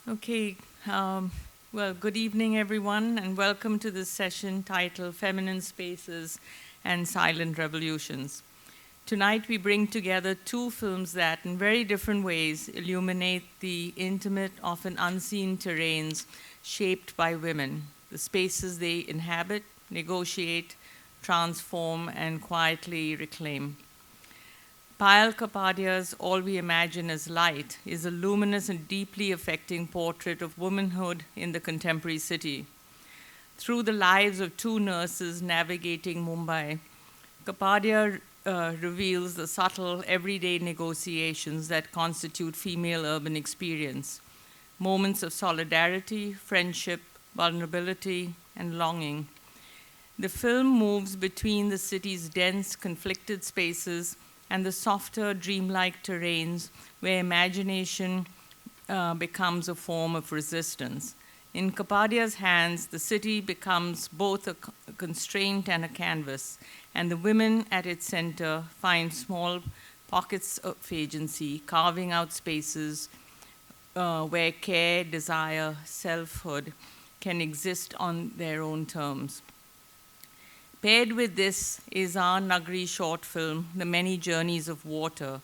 Okay, um, well, good evening, everyone, and welcome to this session titled Feminine Spaces and Silent Revolutions. Tonight, we bring together two films that, in very different ways, illuminate the intimate, often unseen terrains shaped by women, the spaces they inhabit, negotiate, transform, and quietly reclaim. Payal Kapadia's All We Imagine is Light is a luminous and deeply affecting portrait of womanhood in the contemporary city. Through the lives of two nurses navigating Mumbai, Kapadia reveals the subtle, everyday negotiations that constitute female urban experience, moments of solidarity, friendship, vulnerability, and longing. The film moves between the city's dense, conflicted spaces and the softer, dreamlike terrains where imagination becomes a form of resistance. In Kapadia's hands, the city becomes both a constraint and a canvas, and the women at its center find small pockets of agency, carving out spaces where care, desire, selfhood can exist on their own terms. Paired with this is our Nagari short film, The Many Journeys of Water,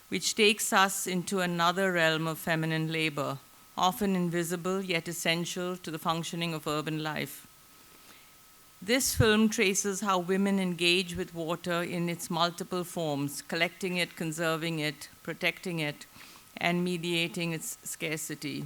which takes us into another realm of feminine labor, often invisible yet essential to the functioning of urban life. This film traces how women engage with water in its multiple forms, collecting it, conserving it, protecting it, and mediating its scarcity.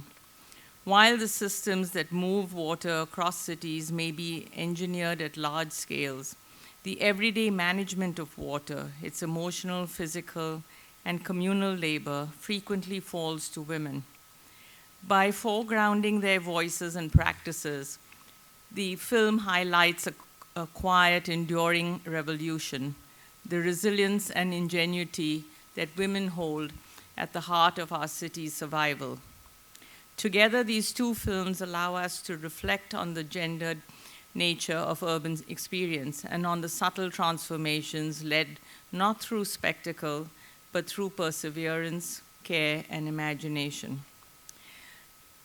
While the systems that move water across cities may be engineered at large scales, the everyday management of water, its emotional, physical, and communal labor, frequently falls to women. By foregrounding their voices and practices, the film highlights a quiet, enduring revolution, the resilience and ingenuity that women hold at the heart of our city's survival. Together, these two films allow us to reflect on the gendered nature of urban experience and on the subtle transformations led not through spectacle, but through perseverance, care, and imagination.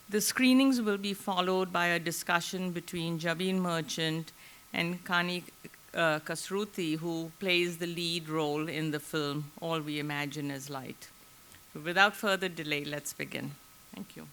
The screenings will be followed by a discussion between Jabin Merchant and Kani Kasruti, who plays the lead role in the film, All We Imagine is Light. So without further delay, let's begin. Thank you.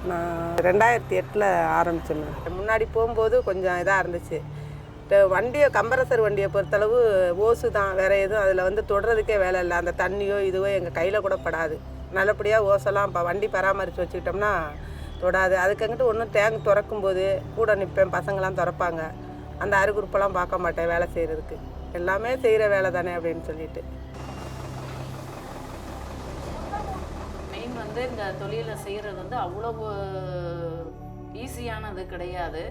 நான் 2008 ஆரம்பித்தேன். முன்னாடி போகும்போது கொஞ்சம் இதாக இருந்துச்சு. வண்டியை compressor வண்டியை பொறுத்தளவு ஓசு தான், வேறு எதுவும் அதில் வந்து தொடுறதுக்கே வேலை இல்லை. அந்த தண்ணியோ இதுவோ எங்கள் கையில் கூட படாது. நல்லபடியாக ஓசெல்லாம் இப்போ வண்டி பராமரித்து வச்சுக்கிட்டோம்னா தொடாது. அதுக்கங்கிட்டு ஒன்றும் டேங்க் திறக்கும்போது கூட நிற்பேன், பசங்களாம் திறப்பாங்க. அந்த அருகுறுப்பெல்லாம் பார்க்க மாட்டேன் வேலை செய்கிறதுக்கு. எல்லாமே செய்கிற வேலை தானே அப்படின்னு சொல்லிட்டு. மெயின் வந்து இந்த தொழிலை செய்கிறது வந்து அவ்வளவு ஈஸியானது கிடையாது.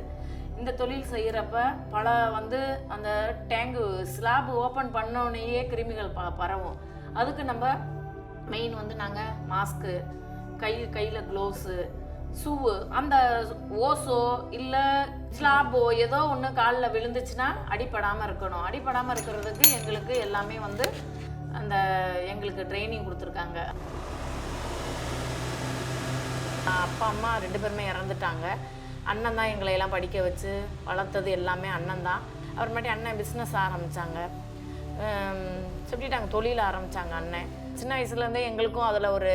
இந்த தொழில் செய்கிறப்ப பல வந்து அந்த டேங்கு ஸ்லாப் ஓப்பன் பண்ணோடனேயே கிருமிகள் பரவும். அதுக்கு நம்ம மெயின் வந்து நாங்கள் மாஸ்க்கு, கையில் க்ளோவ்ஸு, ஷூவு, அந்த ஓஸோ இல்லை ஸ்லாபோ ஏதோ ஒன்று காலில் விழுந்துச்சுன்னா அடிப்படாமல் இருக்கணும். அடிப்படாமல் இருக்கிறதுக்கு எங்களுக்கு எல்லாமே வந்து எங்களுக்கு ட்ரைனிங் கொடுத்துருக்காங்க. அப்பா அம்மா 2 பேருமே இறந்துட்டாங்க. அண்ணன் தான் எங்களை எல்லாம் படிக்க வச்சு வளர்த்தது எல்லாமே அண்ணன் தான். அப்புறமேட்டு அண்ணன் பிஸ்னஸ் ஆரம்பித்தாங்க, சொல்லிட்டாங்க தொழில் ஆரம்பித்தாங்க அண்ணன். சின்ன வயசுலேருந்தே எங்களுக்கும் அதில் ஒரு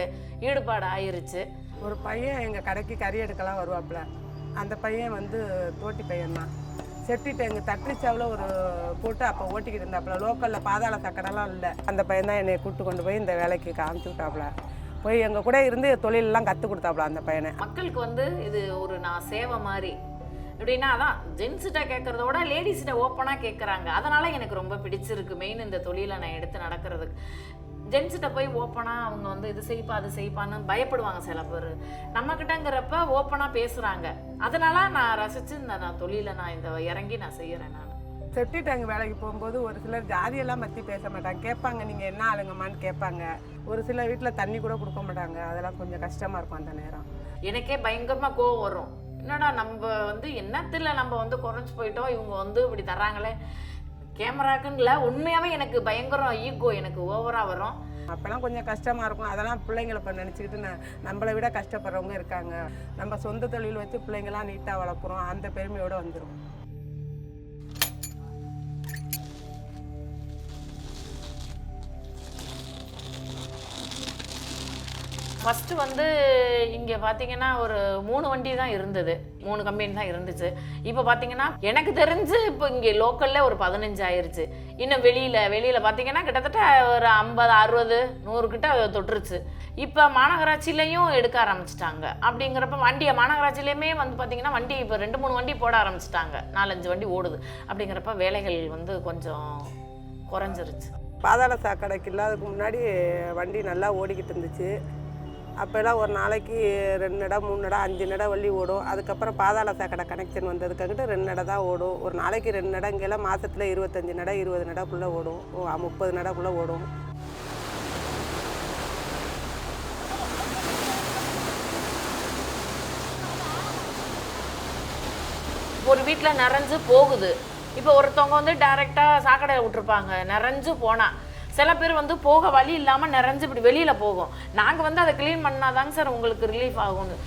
ஈடுபாடு ஆயிருச்சு. ஒரு பையன் எங்கள் கடைக்கு கறி எடுக்கலாம் வருவாப்புல. அந்த பையன் வந்து தோட்டி பையன்தான். செப்டி டேங்கு தட்ரிச்சாவில் ஒரு போட்டு அப்போ ஓட்டிக்கிட்டு இருந்தாப்புல. லோக்கலில் பாதாள சக்கடெல்லாம் இல்லை. அந்த பையன் தான் என்னை கூப்பிட்டு கொண்டு போய் இந்த வேலைக்கு காமிச்சு விட்டாப்புல. போய் எங்கள் கூட இருந்து தொழிலெல்லாம் கற்றுக் கொடுத்தாப்புல அந்த பையனை. மக்களுக்கு வந்து இது ஒரு நான் சேவை மாதிரி. எப்படின்னா அதான் ஜென்ஸிட்ட கேட்குறத விட லேடிஸ்கிட்ட ஓப்பனாக கேட்குறாங்க. அதனால் எனக்கு ரொம்ப பிடிச்சிருக்கு மெயின் இந்த தொழிலை நான் எடுத்து நடக்கிறதுக்கு. ஜென்ஸிட்ட போய் ஓப்பனாக அவங்க வந்து இது செய்ப்பா அது செய்ப்பான்னு பயப்படுவாங்க சில பேர். நம்மக்கிட்டங்கிறப்ப ஓப்பனாக பேசுகிறாங்க. அதனால நான் ரசித்து இந்த தொழிலை நான் இறங்கி நான் செய்கிறேன். நான் செப்டி டேங்க் வேலைக்கு போகும்போது ஒரு சிலர் ஜாதியெல்லாம் பற்றி பேச மாட்டாங்க. கேட்பாங்க நீங்கள் என்ன ஆளுங்கம்மான்னு கேட்பாங்க. ஒரு சில வீட்டில் தண்ணி கூட கொடுக்க மாட்டாங்க. அதெல்லாம் கொஞ்சம் கஷ்டமாக இருக்கும் அந்த நேரம். எனக்கே பயங்கரமாக கோவம் வரும். என்னடா நம்ம வந்து என்னத்தில் நம்ம வந்து குறைஞ்சி போயிட்டோம், இவங்க வந்து இப்படி தர்றாங்களே கேமராக்குன்னு இல்லை. உண்மையாகவே எனக்கு பயங்கரம் ஈகோ எனக்கு ஓவராக வரும். அப்போல்லாம் கொஞ்சம் கஷ்டமாக இருக்கும். அதெல்லாம் பிள்ளைங்களை இப்போ நினச்சிக்கிட்டு நம்மளை விட கஷ்டப்படுறவங்க இருக்காங்க. நம்ம சொந்த தொழில் வச்சு பிள்ளைங்களாம் நீட்டாக வளர்க்குறோம், அந்த பெருமையோடு வந்துடும். ஃபஸ்ட்டு வந்து இங்கே பார்த்தீங்கன்னா ஒரு 3 வண்டி தான் இருந்தது, 3 கம்பெனி தான் இருந்துச்சு. இப்போ பார்த்தீங்கன்னா எனக்கு தெரிஞ்சு இப்போ இங்கே லோக்கலில் ஒரு 15 ஆயிடுச்சு. இன்னும் வெளியில் பார்த்தீங்கன்னா கிட்டத்தட்ட ஒரு 50, 60, 100 கிட்ட தொட்டுருச்சு. இப்போ மாநகராட்சியிலையும் எடுக்க ஆரம்பிச்சிட்டாங்க. அப்படிங்கிறப்ப மாநகராட்சியிலையுமே வந்து பார்த்தீங்கன்னா வண்டி இப்போ 2-3 வண்டி போட ஆரம்பிச்சிட்டாங்க. 4-5 வண்டி ஓடுது. அப்படிங்கிறப்ப வேலைகள் வந்து கொஞ்சம் குறைஞ்சிருச்சு. பாதாள சாக்கடைக்கு இல்லாததுக்கு முன்னாடி வண்டி நல்லா ஓடிக்கிட்டு இருந்துச்சு. அப்போல்லாம் ஒரு நாளைக்கு 2 நட 3 நட 5 நட வள்ளி ஓடும். அதுக்கப்புறம் பாதாள சாக்கடை கனெக்ஷன் வந்ததுக்காகிட்டு 2 நட தான் ஓடும். ஒரு நாளைக்கு 2 நட, இங்கெல்லாம் மாதத்தில் 25 நட 20 நடக்குள்ளே ஓடும், 30 நடக்குள்ளே ஓடும். ஒரு வீட்டில் நிறைஞ்சு போகுது. இப்போ ஒருத்தவங்க வந்து டைரெக்டாக சாக்கடையை விட்டுருப்பாங்க, நிறைஞ்சு போனால். சில பேர் வந்து போக வழி இல்லாமல் நிறைஞ்சு இப்படி வெளியில் போகும். நாங்கள் வந்து அதை க்ளீன் பண்ணாதாங்க சார் உங்களுக்கு ரிலீஃப் ஆகும்னு.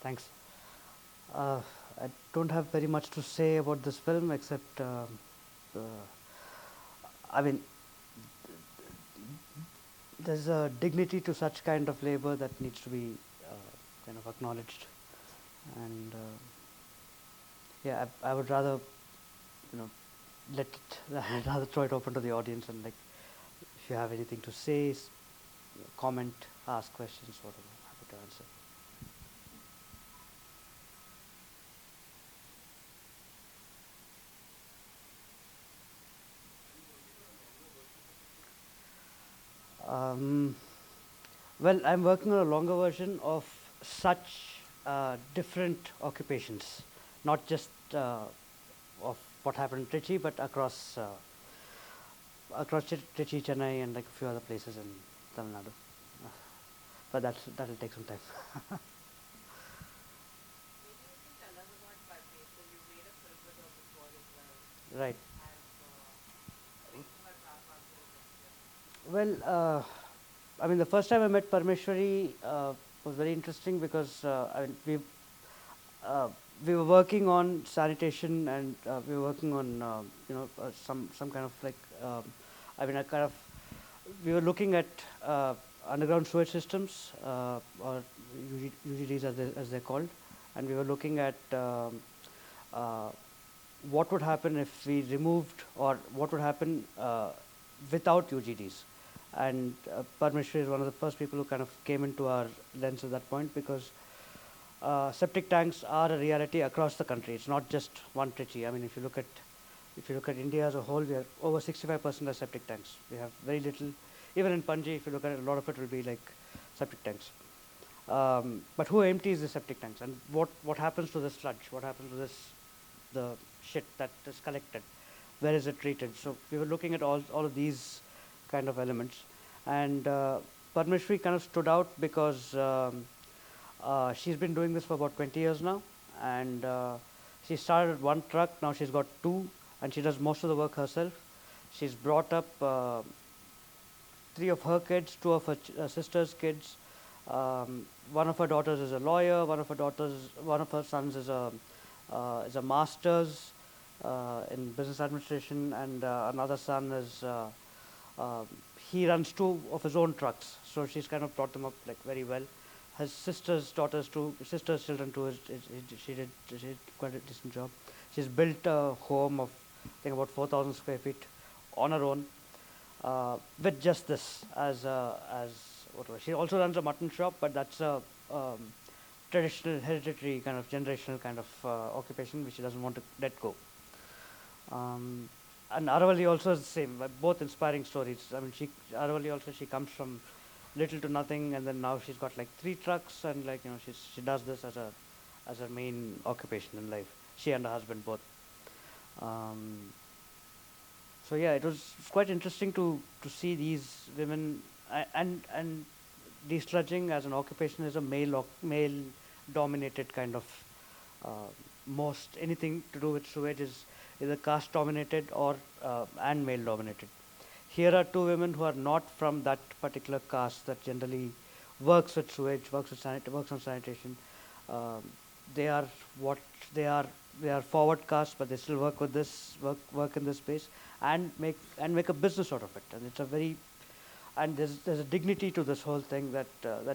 Thanks. I don't have very much to say about this film except, I mean, there's a dignity to such kind of labor that needs to be kind of acknowledged. And yeah, I would rather, let it, I'd rather throw it open to the audience and like, if you have anything to say, comment, ask questions, whatever, happy to answer. Well, I'm working on a longer version of such different occupations, not just of what happened in Trichy, but across Trichy, Chennai, and like a few other places in Tamil Nadu. But that'll take some time. Right. Well, I mean, the first time I met Parmeshwari was very interesting because I mean, we were working on sanitation and we were working on some kind of like I mean, we were looking at underground sewage systems or UGDs as they're called, and we were looking at what would happen if we removed, or what would happen without UGDs. And Parmeshwari is one of the first people who kind of came into our lens at that point, because septic tanks are a reality across the country. It's not just one Trichy. I mean, if you look at India as a whole, we are over 65% are septic tanks. We have very little. Even in Panji, if you look at it, a lot of it will be like septic tanks. But who empties the septic tanks, and what happens to the sludge? What happens to the shit that is collected? Where is it treated? So we were looking at all of these kind of elements, and Parmeshwari kind of stood out because she's been doing this for about 20 years now, and she started with one truck. Now she's got two, and she does most of the work herself. She's brought up 3 of her kids, 2 of her sister's kids. One of her daughters is a lawyer. One of her sons is a master's in business administration, and another son is he runs 2 of his own trucks. So she's kind of brought them up like very well. Her sister's children too. She did quite a decent job. She's built a home of I think about 4,000 square feet on her own, with just this as whatever. She also runs a mutton shop, but that's a traditional, hereditary kind of generational kind of occupation which she doesn't want to let go. And Aravali also is the same. Both inspiring stories. I mean, Aravali also, she comes from little to nothing, and then now she's got like 3 trucks, and like she does this as her main occupation in life. She and her husband both. So yeah, it was quite interesting to see these women, and desludging as an occupation is a male dominated kind of most anything to do with sewage is either caste dominated or and male dominated. Here are 2 women who are not from that particular caste that generally works with sewage, works on sanitation. They are what they are. They are forward caste, but they still work with this work in this space and make a business out of it. And it's a very there's a dignity to this whole thing that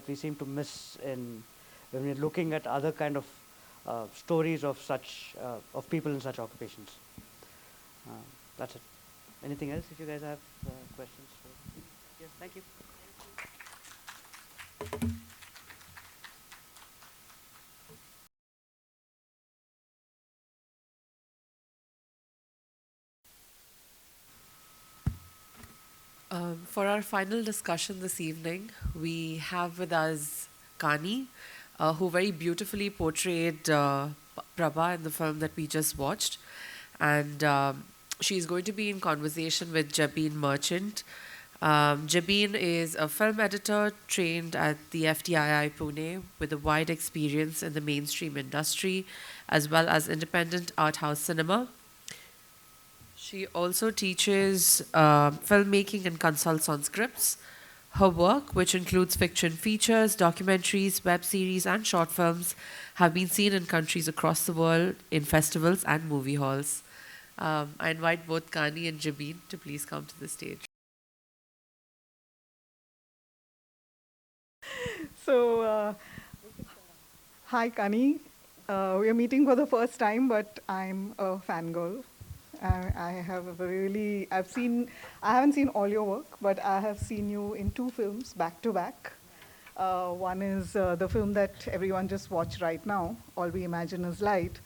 we seem to miss when we're looking at other kind of stories of such of people in such occupations. That's it. Anything else? If you guys have questions, yes, thank you. For our final discussion this evening, we have with us Kani, who very beautifully portrayed Prabha in the film that we just watched. And she's going to be in conversation with Jabin Merchant. Jabin is a film editor trained at the FTII Pune with a wide experience in the mainstream industry as well as independent art house cinema. She also teaches filmmaking and consults on scripts. Her work, which includes fiction features, documentaries, web series, and short films, have been seen in countries across the world in festivals and movie halls. I invite both Kani and Jabeen to please come to the stage. So, hi, Kani. We are meeting for the first time, but I'm a fangirl. I have really, I haven't seen all your work, but I have seen you in 2 films back to back. One is the film that everyone just watched right now, All We Imagine Is Light,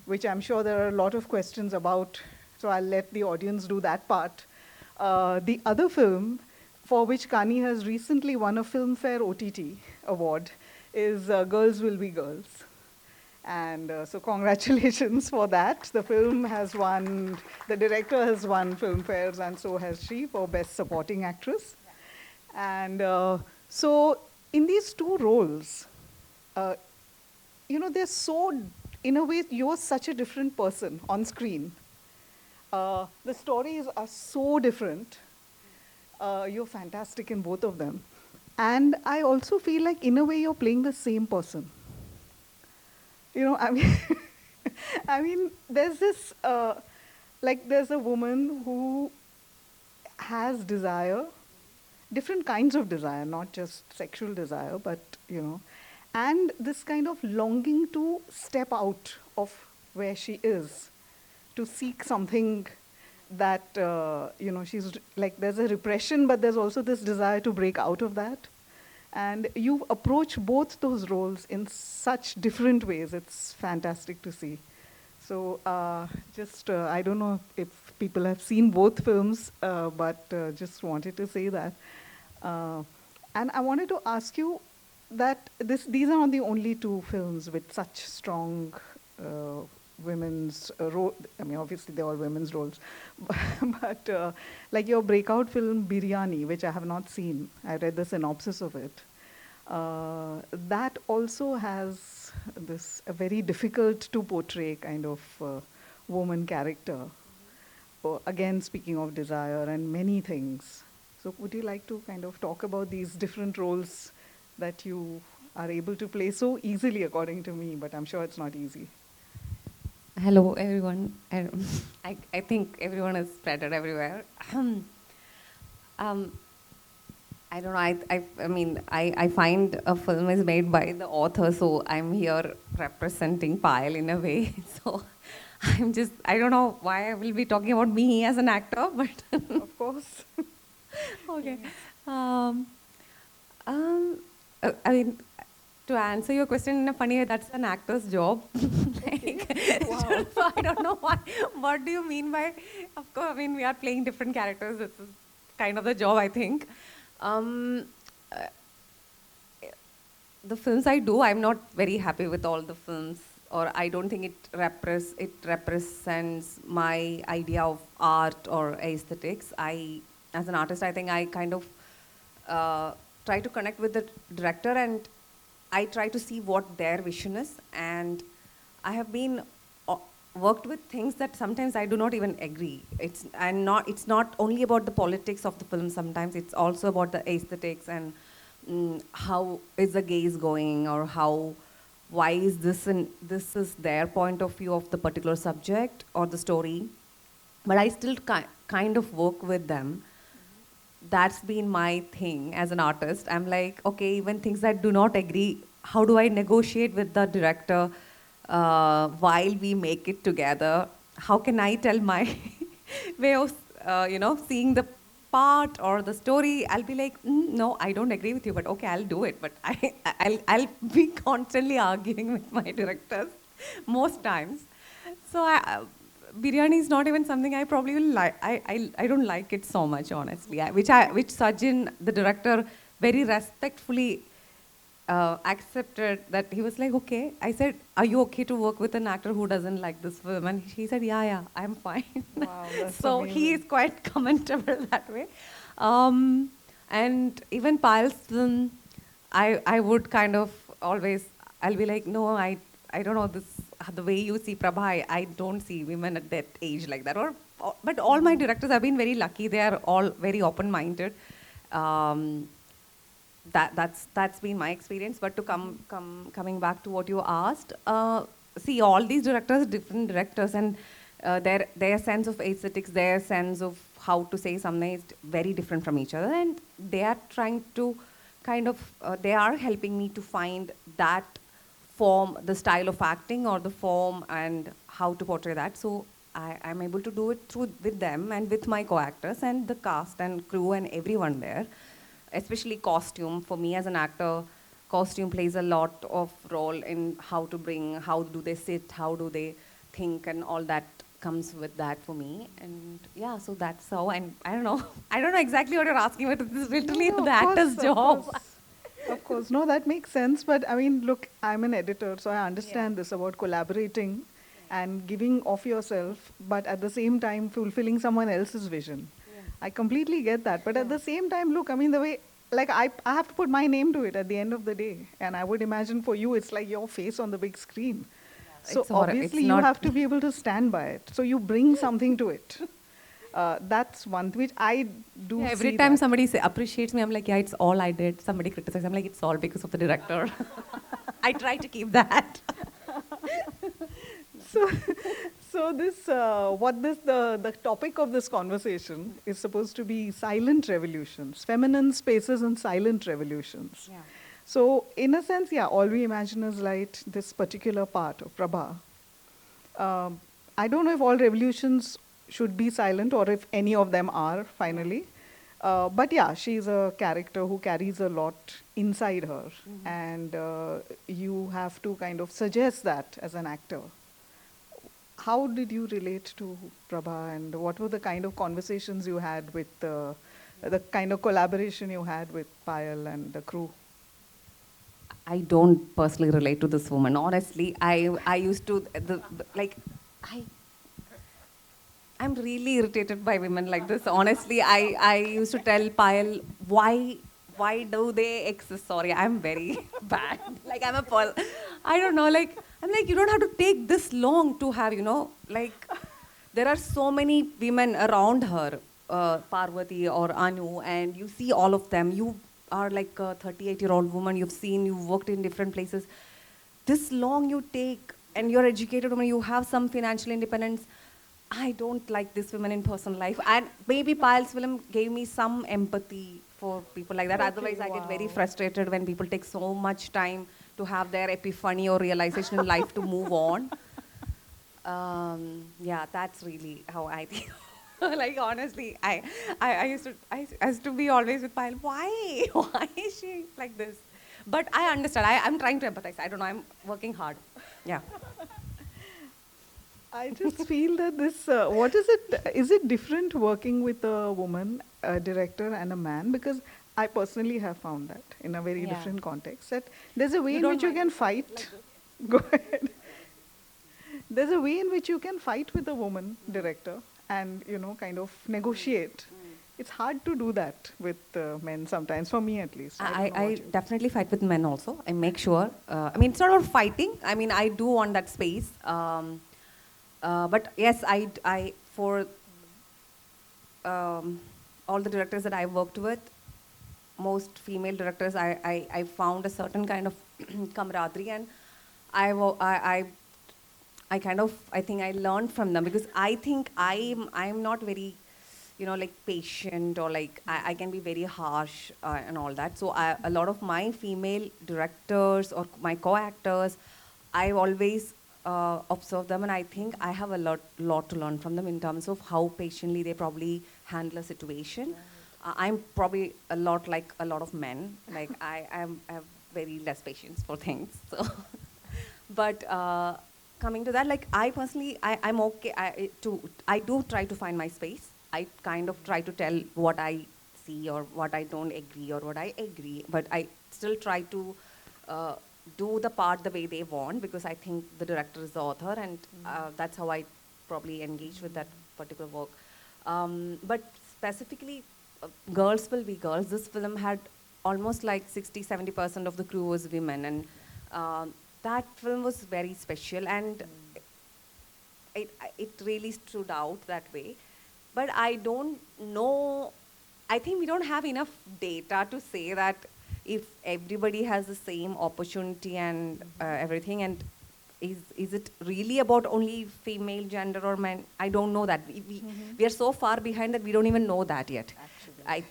which I'm sure there are a lot of questions about, so I'll let the audience do that part. The other film, for which Kani has recently won a Filmfare OTT award, is Girls Will Be Girls. And so congratulations for that. The film has won, the director has won Filmfares, and so has she for Best Supporting Actress. And so in these 2 roles, they're so, in a way, you're such a different person on screen. The stories are so different. You're fantastic in both of them. And I also feel like, in a way, you're playing the same person. I mean, there's this, there's a woman who has desire, different kinds of desire, not just sexual desire, but, and this kind of longing to step out of where she is, to seek something that, she's like, there's a repression, but there's also this desire to break out of that. And you approach both those roles in such different ways. It's fantastic to see. So I don't know if people have seen both films, but just wanted to say that. And I wanted to ask you that these are not the only 2 films with such strong women's role. I mean, obviously they're all women's roles. But like your breakout film, Biryani, which I have not seen. I read the synopsis of it. That also has a very difficult to portray kind of woman character. Again, speaking of desire and many things. So would you like to kind of talk about these different roles that you are able to play so easily, according to me, but I'm sure it's not easy. Hello, everyone. I think everyone is scattered everywhere. I don't know. I mean, I find a film is made by the author, so I'm here representing Payal in a way. So I don't know why I will be talking about me as an actor, but of course. Okay. I mean, to answer your question in a funny way, that's an actor's job. Wow. So I don't know why. What do you mean by? Of course, I mean we are playing different characters. This is kind of the job, I think. The films I do, I'm not very happy with all the films, or I don't think it represents my idea of art or aesthetics. As an artist, I think I kind of try to connect with the director, and I try to see what their vision is. And I have been worked with things that sometimes I do not even agree. It's not only about the politics of the film. Sometimes it's also about the aesthetics and how is the gaze going, or why is this, and this is their point of view of the particular subject or the story. But I still kind of work with them. That's been my thing as an artist. I'm like, okay, even things that do not agree, how do I negotiate with the director while we make it together? How can I tell my way of, seeing the part or the story? I'll be like, no, I don't agree with you, but okay, I'll do it. But I'll be constantly arguing with my directors most times. So biryani is not even something I probably will like. I don't like it so much, honestly. Which Sajin, the director, very respectfully accepted. That he was like, okay. I said, are you okay to work with an actor who doesn't like this film? And he said, yeah, I'm fine. Wow, that's so amazing. he is quite commentable that way. And even Payal's film, I would kind of always, I'll be like, no, I don't know, the way you see Prabha, I don't see women at that age like that. But all my directors have been very lucky. They are all very open-minded. Um, that's been my experience. But to coming back to what you asked, see, all these directors, different directors, and their sense of aesthetics, their sense of how to say something is very different from each other, and they are trying to kind of they are helping me to find that form, the style of acting or the form, and how to portray that. So I'm able to do it through with them and with my co-actors and the cast and crew and everyone there, especially costume. For me as an actor, costume plays a lot of role in how to bring, how do they sit, how do they think, and all that comes with that for me. And yeah, so that's how. And I don't know, I don't know exactly what you're asking, but this is literally No, the of actor's course, of job. course. Of course, no, that makes sense. But I mean, look, I'm an editor, so I understand this about collaborating and giving of yourself, but at the same time fulfilling someone else's vision. I completely get that. But at the same time, look, I mean, the way, like, I have to put my name to it at the end of the day. And I would imagine for you, it's like your face on the big screen. So It's obviously, you not have to be able to stand by it. So you bring something to it. That's one which I do. Yeah, every see time that. somebody appreciates me, I'm like, yeah, it's all I did. Somebody criticizes, I'm like, it's all because of the director. I try to keep that. So, so this, the topic of this conversation is supposed to be silent revolutions, feminine spaces and silent revolutions. Yeah. So, in a sense, yeah, all we imagine is like this particular part of Prabha. I don't know if all revolutions should be silent or if any of them are finally. But yeah, she's a character who carries a lot inside her, and you have to kind of suggest that as an actor. How did you relate to Prabha, and what were the kind of conversations you had with the kind of collaboration you had with Payal and the crew? I don't personally relate to this woman. Honestly, I used to, like, I'm really irritated by women like this. Honestly, I used to tell Payal, why do they exist? Sorry, I'm very bad. Like, I'm a Paul. I don't know, like, I'm like, you don't have to take this long to have, like, there are so many women around her, Parvati or Anu, and you see all of them. You are like a 38-year-old woman, you've worked in different places. This long you take, and you're educated woman, you have some financial independence. I don't like this women in personal life. And maybe Payal's film gave me some empathy for people like that. Okay, Otherwise, I get very wow. frustrated when people take so much time to have their epiphany or realization in life to move on. Yeah, that's really how I think. Like, honestly, I used to be always with Payal. Why? Why is she like this? But I understand. I'm trying to empathize. I don't know. I'm working hard. Yeah. I just feel that this, what is it? Is it different working with a woman, a director, and a man? Because I personally have found that in a very Yeah. different context, that there's a way You in don't which you mind can fight. Go ahead. There's a way in which you can fight with a woman director and, kind of negotiate. It's hard to do that with men sometimes, for me at least. don't know I about you. definitely fight with men also. I make sure. I mean, it's not about fighting. I mean, I do want that space. But yes, for all the directors that I've worked with, most female directors, I found a certain kind of camaraderie, and I kind of, I think I learned from them, because I think I'm not very, like patient, or like I can be very harsh and all that. So a lot of my female directors or my co-actors, I always observe them, and I think I have a lot to learn from them in terms of how patiently they probably handle a situation. I'm probably a lot like a lot of men. Like, I have very less patience for things. So, but coming to that, like, I personally, I'm okay. I do try to find my space. I kind of try to tell what I see or what I don't agree or what I agree, but I still try to do the part the way they want, because I think the director is the author, and that's how I probably engage with that particular work. But specifically, girls will be girls. This film had almost like 60-70% of the crew was women, and that film was very special, and it really stood out that way. But I don't know, I think we don't have enough data to say that if everybody has the same opportunity and everything, and is it really about only female gender or men? I don't know that. We are so far behind that we don't even know that yet.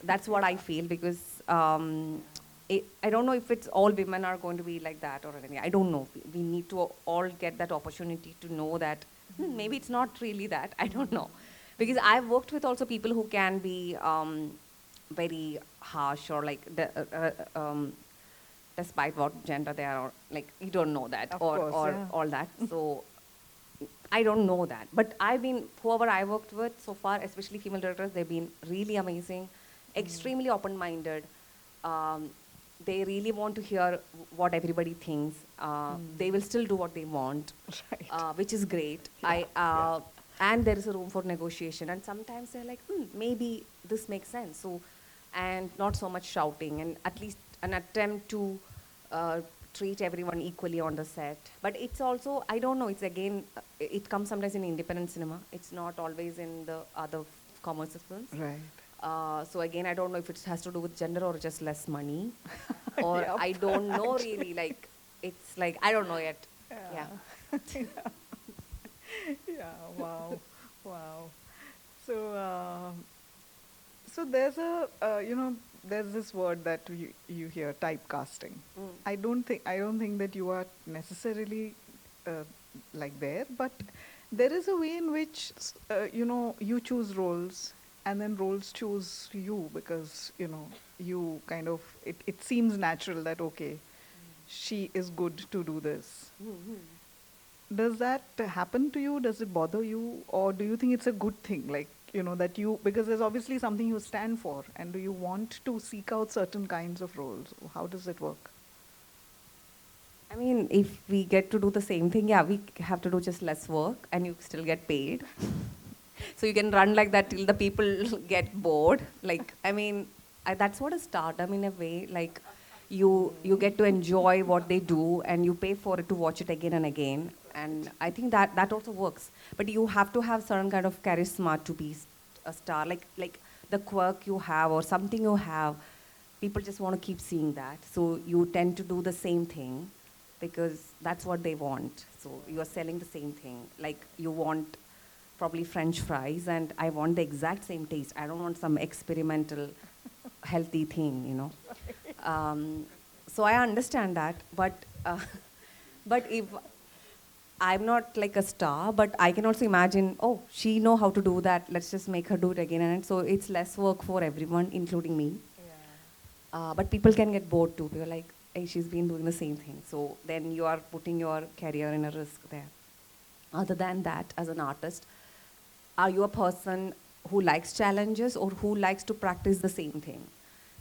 That's what I feel, because I don't know if it's all women are going to be like that or anything. I don't know. We need to all get that opportunity to know that maybe it's not really that. I don't know. Because I've worked with also people who can be very harsh or like despite what gender they are, or like you don't know that, Of or course, yeah. all that. So I don't know that. But whoever I worked with so far, especially female directors, they've been really amazing, extremely open-minded. They really want to hear what everybody thinks. They will still do what they want, which is great. And there is a room for negotiation. And sometimes they're like, maybe this makes sense. So, and not so much shouting, and at least an attempt to treat everyone equally on the set. But it's also, I don't know, it's again, it comes sometimes in independent cinema. It's not always in the other commercial films. Right. So again, I don't know if it has to do with gender or just less money. Or Yep. I don't know really, like, it's like, I don't know yet. Yeah. Yeah, wow, wow. So, so there's there's this word that you hear, typecasting. I don't think that you are necessarily like there, but there is a way in which you choose roles, and then roles choose you, because you kind of it seems natural that okay, she is good to do this. Does that happen to you? Does it bother you? Or do you think it's a good thing? Like, that because there's obviously something you stand for. And do you want to seek out certain kinds of roles? How does it work? I mean, if we get to do the same thing, yeah, we have to do just less work and you still get paid. So you can run like that till the people get bored. Like, I mean, that's what a stardom in a way. Like, you get to enjoy what they do and you pay for it to watch it again and again. And I think that also works. But you have to have certain kind of charisma to be a star. Like the quirk you have or something you have, people just want to keep seeing that. So you tend to do the same thing because that's what they want. So you are selling the same thing. Like you want probably French fries and I want the exact same taste. I don't want some experimental healthy thing, So I understand that, but if I'm not like a star, but I can also imagine, oh, she know how to do that. Let's just make her do it again. And so it's less work for everyone, including me. Yeah. But people can get bored too. They're like, hey, she's been doing the same thing. So then you are putting your career in a risk there. Other than that, as an artist, are you a person who likes challenges or who likes to practice the same thing?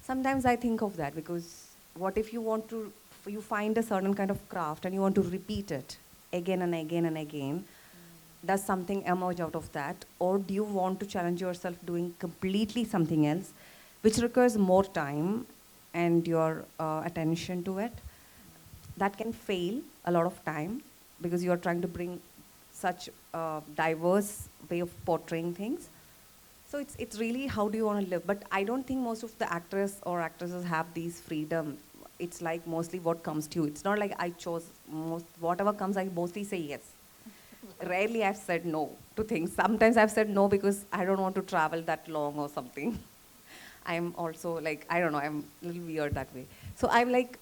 Sometimes I think of that, because what if you find a certain kind of craft and you want to repeat it again and again and again? Does something emerge out of that? Or do you want to challenge yourself doing completely something else, which requires more time and your attention to it? That can fail a lot of time because you are trying to bring such diverse way of portraying things. So it's really how do you want to live. But I don't think most of the actors or actresses have these freedom. It's like mostly what comes to you. It's not like I chose whatever comes, I mostly say yes. Rarely I've said no to things. Sometimes I've said no because I don't want to travel that long or something. I'm also like, I don't know, I'm a little weird that way. So I'm like,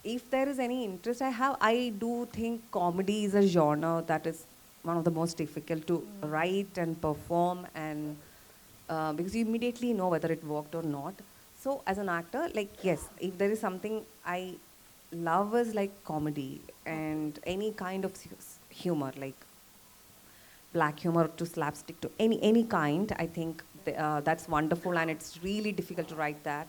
if there is any interest I have, I do think comedy is a genre that is one of the most difficult to write and perform, and because you immediately know whether it worked or not. So as an actor, like, yes, if there is something I love is like comedy and any kind of humor, like black humor to slapstick to any kind, I think that's wonderful, and it's really difficult to write that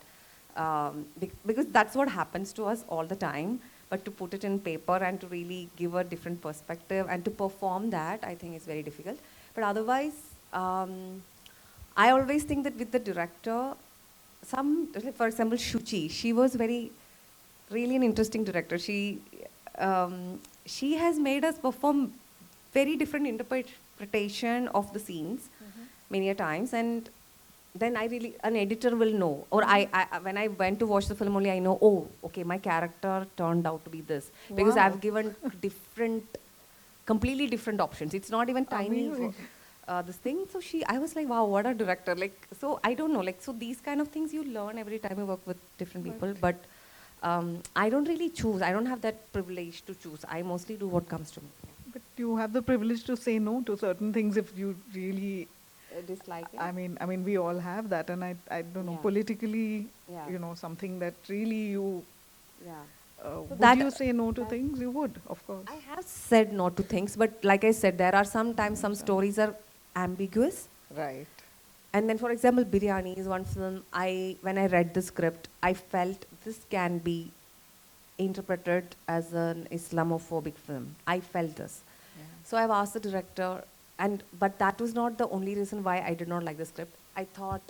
because that's what happens to us all the time. But to put it in paper and to really give a different perspective and to perform that, I think is very difficult. But otherwise, I always think that with the director, for example, Shuchi, she was really an interesting director. She has made us perform very different interpretation of the scenes many a times, and then an editor will know. Or when I went to watch the film only, I know, oh, okay, my character turned out to be this. Because Wow. I've given completely different options. It's not even tiny Amazing. this thing. So I was like, wow, what a director. Like, so I don't know. Like, so these kind of things you learn every time you work with different people. But I don't really choose. I don't have that privilege to choose. I mostly do what comes to me. But you have the privilege to say no to certain things if you really. Dislike it. I mean, we all have that, and I don't know, Yeah. politically, Yeah. something that really you. Yeah. Would that- you say no to things? You would, of course. I have said no to things, but like I said, there are sometimes some stories are ambiguous. Right. And then, for example, Biryani is one film. When I read the script, I felt this can be interpreted as an Islamophobic film. I felt this. So I've asked the director, but that was not the only reason why I did not like the script. I thought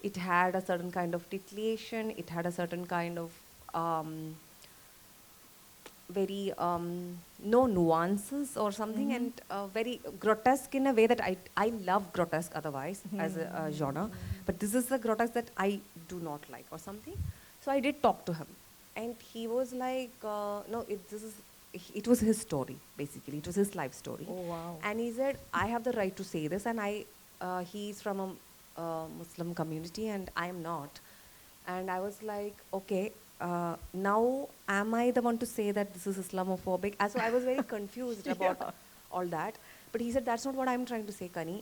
it had a certain kind of titillation. It had a certain kind of very no nuances or something, and very grotesque in a way that I love grotesque otherwise as a genre, but this is the grotesque that I do not like or something. So I did talk to him, and he was like, no, it was his story basically. It was his life story. Oh, wow. And he said, I have the right to say this, and he's from a Muslim community, and I am not. And I was like, okay, now am I the one to say that this is Islamophobic? So I was very confused about all that. But he said, that's not what I'm trying to say, Kani.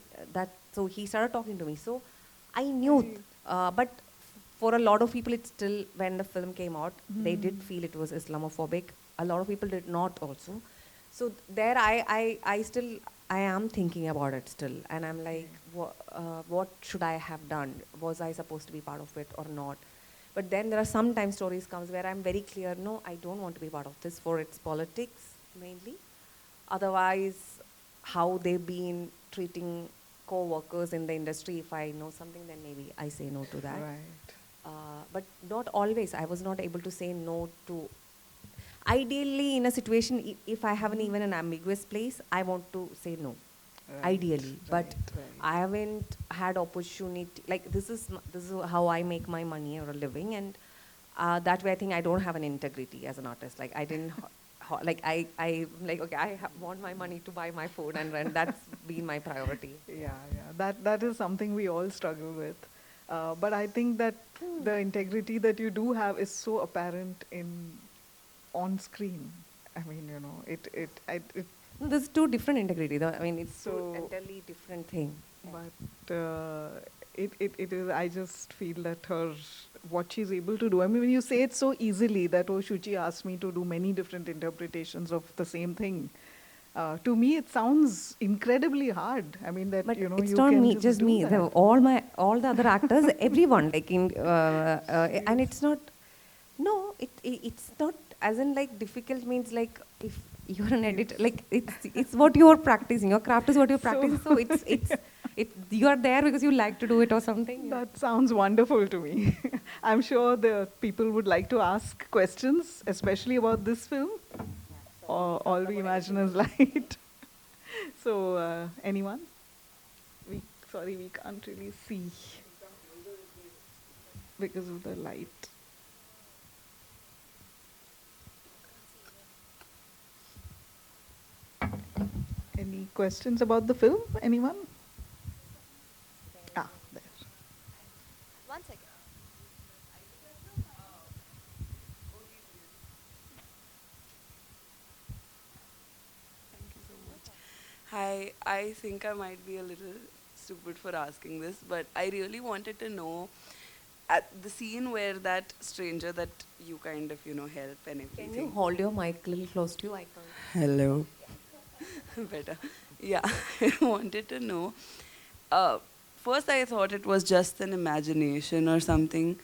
So he started talking to me. So I knew, but for a lot of people, it's still, when the film came out, they did feel it was Islamophobic. A lot of people did not also. So there I am thinking about it still. And I'm like, what should I have done? Was I supposed to be part of it or not? But then there are sometimes stories comes where I'm very clear, no, I don't want to be part of this for its politics mainly. Otherwise, how they've been treating co-workers in the industry, if I know something, then maybe I say no to that. Right. But not always. I was not able to say no to. Ideally, in a situation, if I have even an ambiguous place, I want to say no. Right, Ideally, but right. I haven't had opportunity. Like this is how I make my money or a living, and that way I think I don't have an integrity as an artist. Like I didn't, like I like okay, want my money to buy my food and rent. That's been my priority. Yeah. That is something we all struggle with. But I think that the integrity that you do have is so apparent on screen. I mean, it No, there's two different integrity. I mean, it's So- two entirely different thing. but it is. I just feel that what she's able to do. I mean, when you say it so easily that Shuchi asked me to do many different interpretations of the same thing. To me, it sounds incredibly hard. I mean, that But you it's you not can me, just do me. that. All the other actors, everyone, like and it's not. No, it's not. As in, like difficult means like if you're an editor, like it's what you're practicing. Your craft is what you're practicing. So you are there because you like to do it or something. That sounds wonderful to me. I'm sure the people would like to ask questions, especially about this film. All we imagine is light. So, anyone? Sorry, we can't really see because of the light. Any questions about the film? Anyone? There. One second. Hi, I think I might be a little stupid for asking this, but I really wanted to know at the scene where that stranger that you kind of, help and everything. Can you hold your mic a little close to you? I can't. Hello. Better. Yeah, I wanted to know. First, I thought it was just an imagination or something.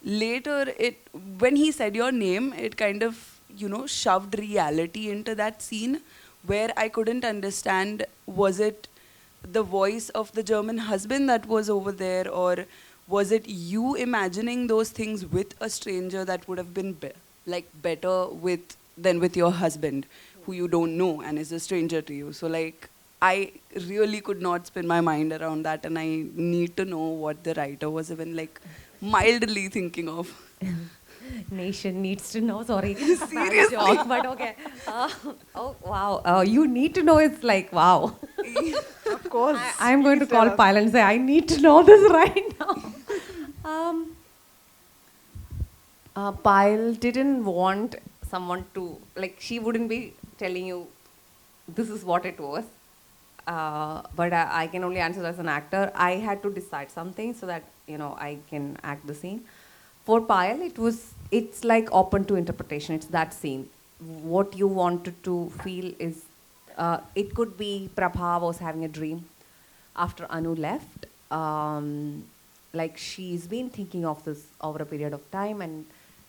Later, when he said your name, it kind of, shoved reality into that scene where I couldn't understand, was it the voice of the German husband that was over there, or was it you imagining those things with a stranger that would have been better than with your husband, who you don't know and is a stranger to you? So I really could not spin my mind around that, and I need to know what the writer was even like mildly thinking of. Nation needs to know. Sorry, Seriously. joke, but okay. Oh wow, you need to know. It's like wow. Of course. I'm going to Please tell call us. Pyle and say I need to know this right now. Pyle didn't want someone to like. She wouldn't be telling you this is what it was. But I can only answer as an actor. I had to decide something so that I can act the scene. For Payal, it's like open to interpretation. It's that scene. What you wanted to feel is it could be Prabha was having a dream after Anu left. Like she's been thinking of this over a period of time, and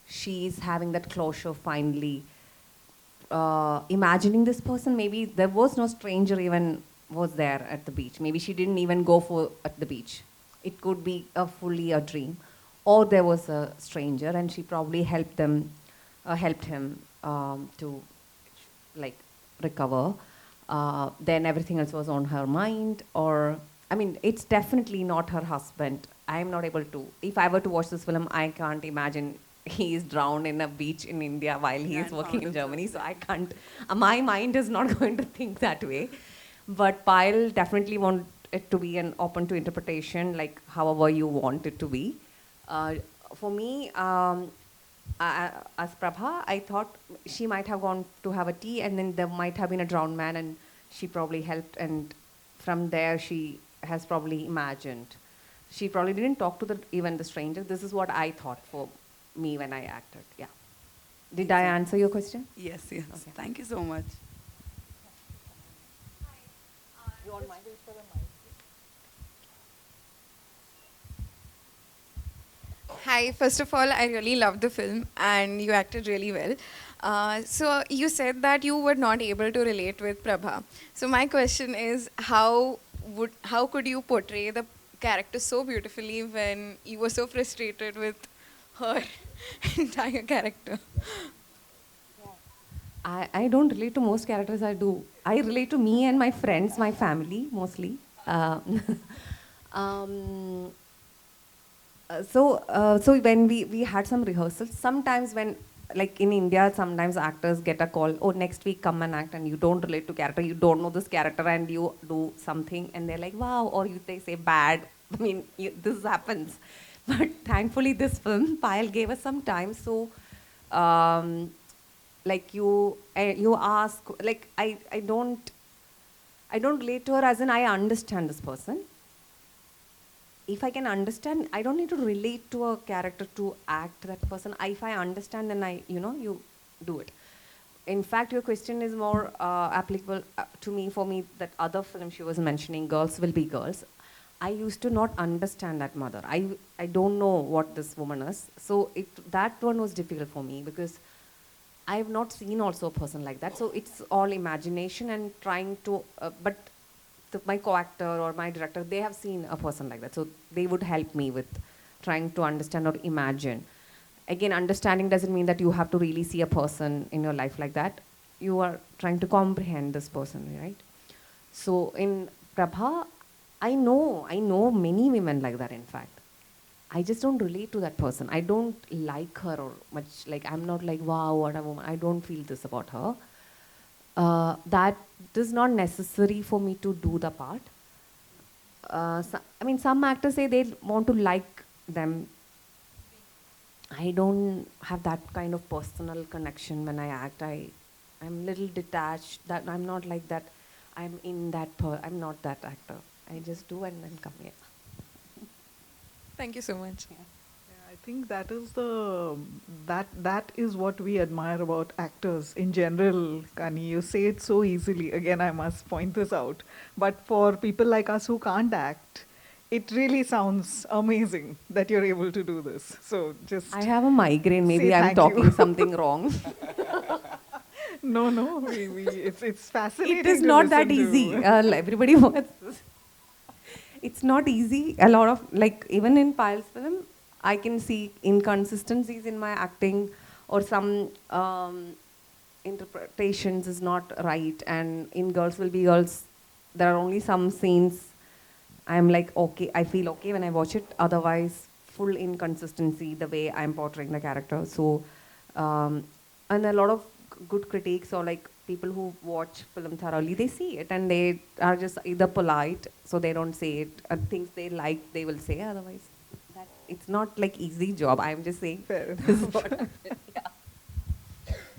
she's having that closure finally. Imagining this person, maybe there was no stranger even was there at the beach. Maybe she didn't even go for at the beach. It could be fully a dream, or there was a stranger and she probably helped him to like recover. Then everything else was on her mind, or I mean, it's definitely not her husband. I am not able to. If I were to watch this film, I can't imagine he is drowned in a beach in India while he is working in Germany. So I can't. My mind is not going to think that way. But Pyle definitely want it to be an open to interpretation, like however you want it to be. For me, as Prabha, I thought she might have gone to have a tea, and then there might have been a drowned man, and she probably helped, and from there she has probably imagined. She probably didn't talk to even the stranger. This is what I thought for me when I acted. Yeah. Did I answer your question? Yes, yes. Okay. Thank you so much. Hi, first of all, I really loved the film and you acted really well. So you said that you were not able to relate with Prabha. So my question is, how could you portray the character so beautifully when you were so frustrated with her entire character? I don't relate to most characters I do. I relate to me and my friends, my family mostly. Um, so when we had some rehearsals, sometimes when like in India, sometimes actors get a call, oh, next week come and act, and you don't relate to character, you don't know this character, and you do something, and they're like, wow, or they say bad. I mean, this happens. But thankfully, this film, Payal gave us some time, so like you ask, like I don't relate to her as in I understand this person. If I can understand, I don't need to relate to a character to act that person. If I understand, then you do it. In fact, your question is more applicable to me, for me, that other film she was mentioning, Girls Will Be Girls. I used to not understand that mother. I don't know what this woman is. So that one was difficult for me because I have not seen also a person like that. So it's all imagination and trying to, but my co-actor or my director, they have seen a person like that. So they would help me with trying to understand or imagine. Again, understanding doesn't mean that you have to really see a person in your life like that. You are trying to comprehend this person, right? So in Prabha, I know many women like that, in fact. I just don't relate to that person. I don't like her or much, like I'm not like, wow, what a woman. I don't feel this about her. That is not necessary for me to do the part. Some actors say they want to like them. I don't have that kind of personal connection when I act. I'm little detached. That I'm not like that. I'm not that actor. I just do and then come here. Thank you so much. Yeah, I think that is what we admire about actors in general, Kani. You say it so easily. Again, I must point this out. But for people like us who can't act, it really sounds amazing that you're able to do this. So just I have a migraine. Maybe say I'm thank talking you. something wrong. No, it's fascinating. It is to not that listen to. easy. Everybody wants this. It's not easy. A lot of, like, even in Payal's film, I can see inconsistencies in my acting, or some interpretations is not right. And in Girls Will Be Girls, there are only some scenes I'm like, okay, I feel okay when I watch it. Otherwise, full inconsistency the way I'm portraying the character. So, and a lot of good critics or like people who watch film thoroughly, they see it and they are just either polite, so they don't say it. Things they like, they will say. Otherwise, it's not like easy job. I'm just saying. Fair This is enough. what-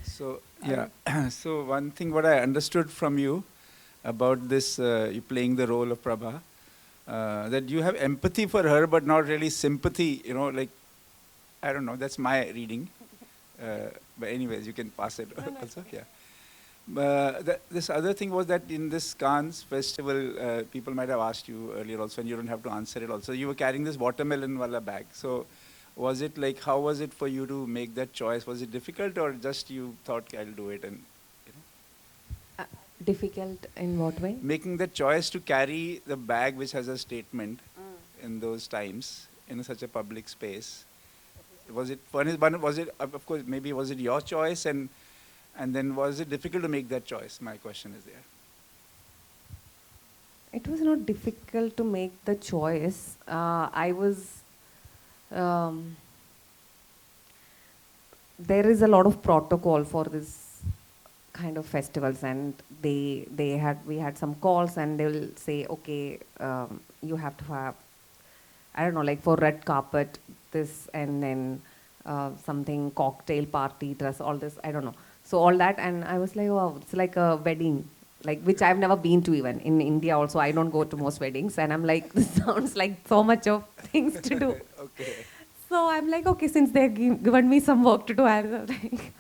So yeah, so one thing what I understood from you about this, you playing the role of Prabha, that you have empathy for her, but not really sympathy. You know, like I don't know. That's my reading. But anyways, you can pass it also. Yeah. This other thing was that in this Cannes festival, people might have asked you earlier also, and you don't have to answer it also. You were carrying this watermelon wala bag. So was it like, how was it for you to make that choice? Was it difficult, or just you thought, I'll do it? And you know, Difficult in what way? making the choice to carry the bag which has a statement in those times in such a public space. Was it, was it, of course, maybe was it your choice, and then was it difficult to make that choice? My question is there. It was not difficult to make the choice. I was. There is a lot of protocol for this kind of festivals, and we had some calls, and they will say, okay, you have to have, I don't know, like for red carpet, this, and then something cocktail party dress, all this, I don't know. So all that, and I was like, wow, it's like a wedding, like which I've never been to even. In India also, I don't go to most weddings, and I'm like, this sounds like so much of things to do. Okay. So I'm like, okay, since they've given me some work to do, I'll like.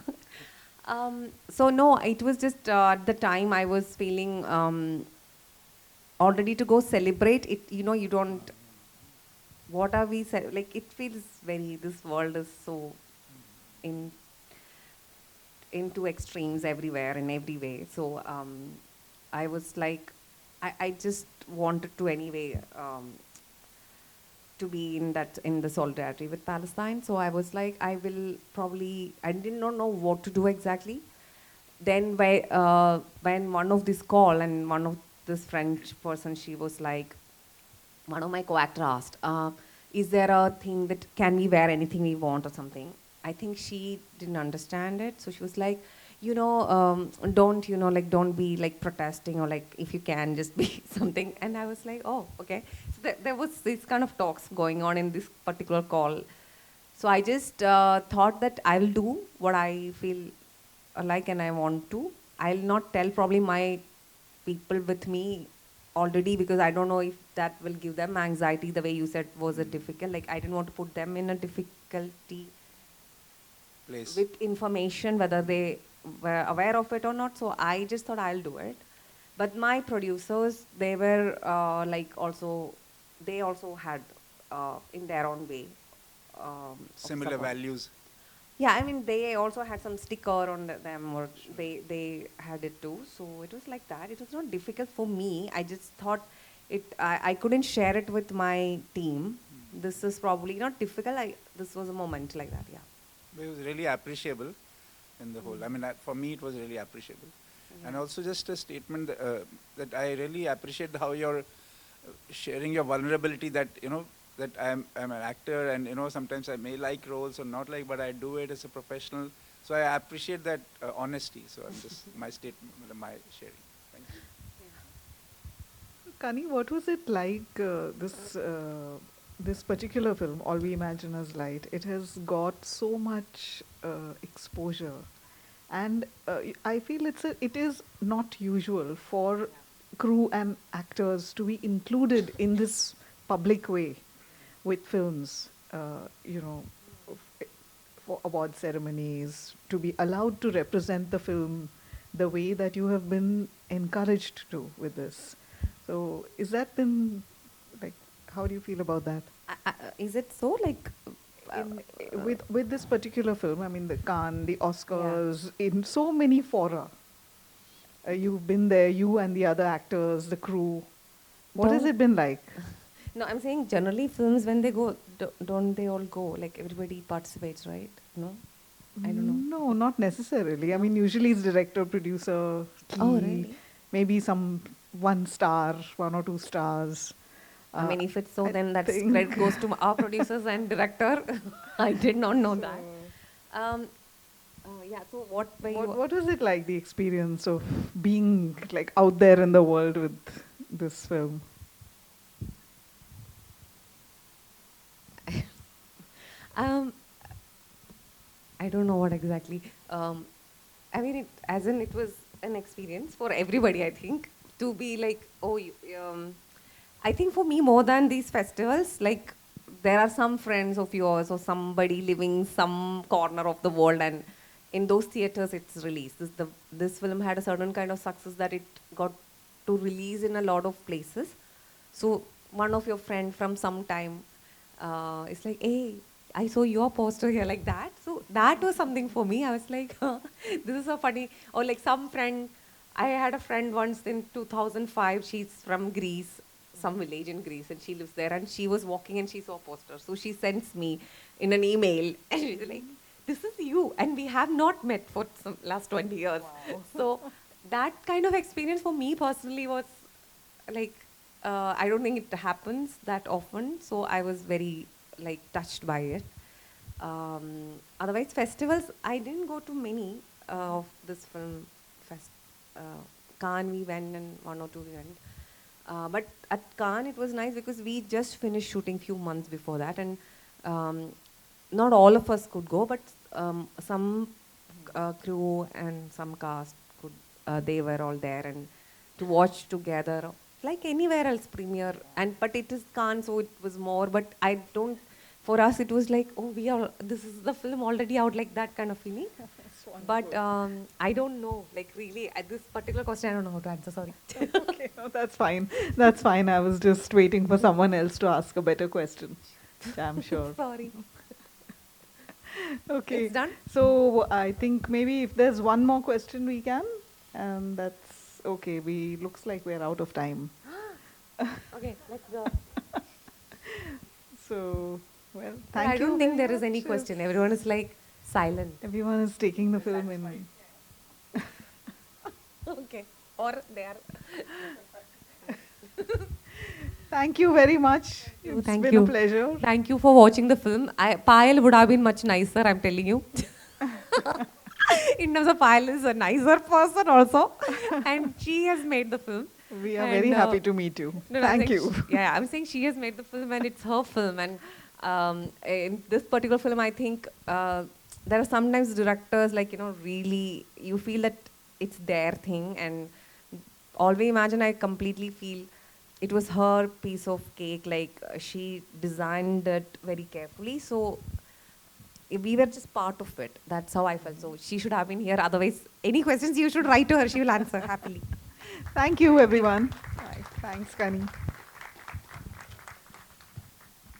So no, it was just at the time I was feeling all ready to go celebrate it. You know, you don't. What are we like? It feels very. This world is so into extremes everywhere in every way. So I was like, I just wanted to anyway. To be in the solidarity with Palestine. So I was like, I did not know what to do exactly. Then when one of this call and one of this French person, she was like, one of my co-actor asked, is there a thing that can we wear anything we want or something? I think she didn't understand it. So she was like, don't be like protesting, or like if you can just be something. And I was like, oh, okay. So there was this kind of talks going on in this particular call. So I just thought that I'll do what I feel like and I want to. I'll not tell probably my people with me already, because I don't know if that will give them anxiety the way you said was it difficult. Like I didn't want to put them in a difficulty Place. with information, whether they were aware of it or not. So I just thought I'll do it. But my producers, they were they also had in their own way of Similar support. values. Yeah, I mean they also had some sticker on them, or they had it too. So it was like that. It was not difficult for me. I just thought I couldn't share it with my team. This is probably not difficult. This was a moment like that. Yeah. It was really appreciable in the whole. I mean, for me, it was really appreciable. And also just a statement that I really appreciate how you're sharing your vulnerability, that, you know, that I'm an actor, and, you know, sometimes I may like roles or not like, but I do it as a professional. So I appreciate that honesty. So I'm just, my statement, my sharing. Thank you. Kani, what was it like, this particular film, All We Imagine As Light? It has got so much exposure, and I feel it is not usual for crew and actors to be included in this public way with films, for award ceremonies, to be allowed to represent the film the way that you have been encouraged to with this. So is that been, like, how do you feel about that? Is it so? Like, With this particular film, I mean, the Cannes, the Oscars, in so many fora. You've been there, you and the other actors, the crew. What has it been like? No, I'm saying generally films, when they go, don't they all go? Like everybody participates, right? No? I don't know. No, not necessarily. I mean, usually it's director, producer, key, Oh, really? maybe some 1 star, 1 or 2 stars. I mean, if it's so, I then that think- credit goes to our producers and director. I did not know that. Yeah, so what were you... What was it like, the experience of being like out there in the world with this film? I don't know what exactly. I mean, it was an experience for everybody, I think, to be like, I think for me, more than these festivals, like, there are some friends of yours or somebody living some corner of the world, and in those theaters it's released. This film had a certain kind of success that it got to release in a lot of places. So one of your friend from some time is like, hey, I saw your poster here, like that. So that was something for me. I was like, this is so funny. Or like some friend, I had a friend once in 2005, she's from Greece, some village in Greece, and she lives there, and she was walking and she saw a poster. So she sends me in an email, and she's like, this is you, and we have not met for some last 20 years. Wow. So that kind of experience for me personally was like, I don't think it happens that often, so I was very like touched by it. Otherwise, festivals, I didn't go to many of this film fest. Cannes we went, and 1 or 2 we went. But at Cannes it was nice because we just finished shooting few months before that, and not all of us could go, but some crew and some cast could. They were all there, and to watch together, like anywhere else premiere. But it is Cannes, so it was more. But I don't. For us, it was like, oh, this is the film already out, like that kind of feeling. But I don't know, like really, at this particular question, I don't know how to answer, sorry. Okay, no, that's fine. That's fine. I was just waiting for someone else to ask a better question. Yeah, I'm sure. Sorry. Okay. It's done? So I think maybe if there's one more question we can, and that's okay. Looks like we're out of time. Okay, let's go. So, well, thank you. I don't think very there is any much. question. Everyone is like silent. Everyone is taking the film in. Okay. Or they are. Thank you very much. It's Thank been you. a pleasure. Thank you for watching the film. Payal would have been much nicer, I'm telling you. In terms of Payal is a nicer person also. And she has made the film. We are very happy to meet you. Thank you. Yeah, I'm saying she has made the film and it's her film. And in this particular film, I think there are sometimes directors, like, really, you feel that it's their thing. And always imagine, I completely feel it was her piece of cake. Like, she designed it very carefully. So we were just part of it. That's how I felt. So she should have been here. Otherwise, any questions you should write to her. She will answer happily. Thank you, everyone. Right. Thanks, Kani.